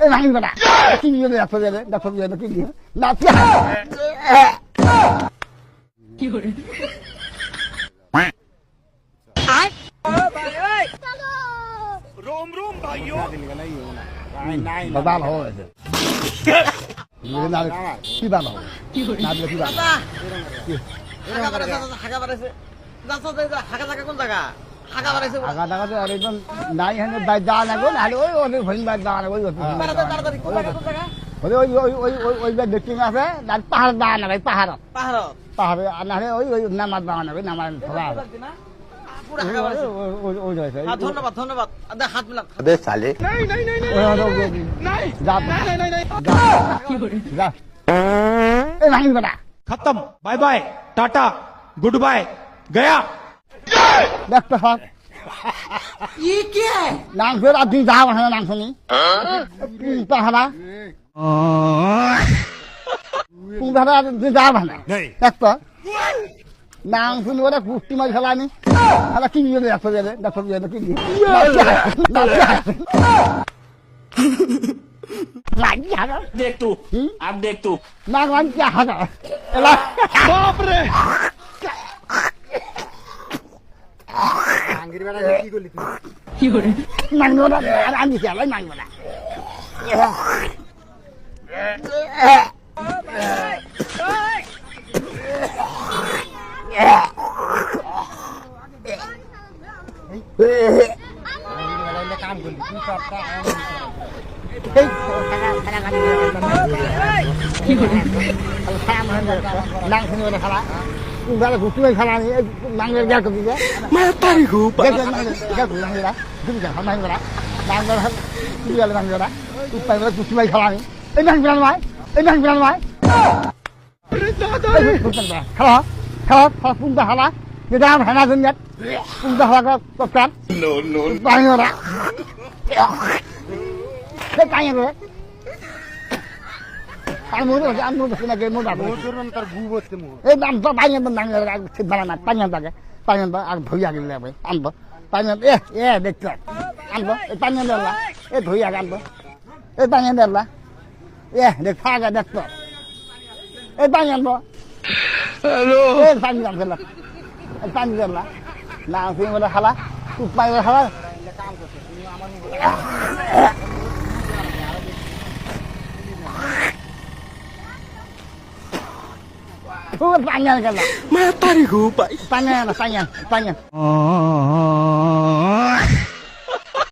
এই ভাঙি বেটা কি দিয়ে ডাক্তার দিয়ে কি দিয়ে না কি করে বাবা হয়েছে কি বাবা কি করে না দিলে কি বাবা আগা টাকা আর একদম নাই হেনে বাই যা না গো নাহলে ওই ওদের ভইন বাই যা না ওই ওই ওই ওই ওই ওই যে দেখতে আছে আর পাহাড় দা না ভাই পাহাড় পাহাড়ে আর নাহলে ওই ওই নামাজ দা না ভাই নামাজ ধরা ধন্যবাদ ধন্যবাদ হাত মিলাম अबे साले কি করে যা এই ভাঙি বেটা खत्म bye bye tata goodbye गया দেখতে হক নাম ফের আপনি যা বানানো নাম শুনি পাহাড়া পাহাড়া আপনি যা বানা দেখতো নাম শুনি ওরা কুস্তি মাছ খেলানি খেলা কি দিয়ে ডাক্তার দিয়ে কি দিয়ে লাগি হাগা देख तू अब देख तू নাক মান কি হাগা এলা बाप रे আঙ্গির বেড়া কি করলি তুই কি করে নাক নোরা আর আমি কি আলাই নাক বেটা কাম করলি তুই সব কি করে নাং শুনি ওরা খেলা বেলা ঘুরতে খেলা নি নাঙ্গের গেল তো দিবে मातारी को নাঙ্গেরা তুমি যা নাঙ্গেরা নাঙ্গেরা কি গেল নাঙ্গেরা উপায় করে ঘুরতে খেলা নি এই নাঙ্গেরা ভাই এই নাঙ্গেরা ভাই খেলা খেলা পুংটা খেলা যে দাম হেনা জন্য পুংটা খেলা কপ্তান नो नो নাঙ্গেরা কাইয়া রে আর মোর আর মোর না কে মোর বাবা তার গু বসতে মু এই নাম তো বাইরে নাঙ্গেরা বানা পাঁচ টাকা পাঁচ আর ভইয়া গেলে ভাই আনবো পাঁচ দেখতে আনবো এই পাঁচ দেলা এই ভইয়া আনবো এই পাঁচ দেলা দেখ ফাগা দেখতো এই পাঁচ আনবো হ্যালো এই পাঁচ আনলা এই পাঁচ দেলা না ফিং ওলা খালা তুই পাই খালা panjang kan lah मातारी को भाई panjang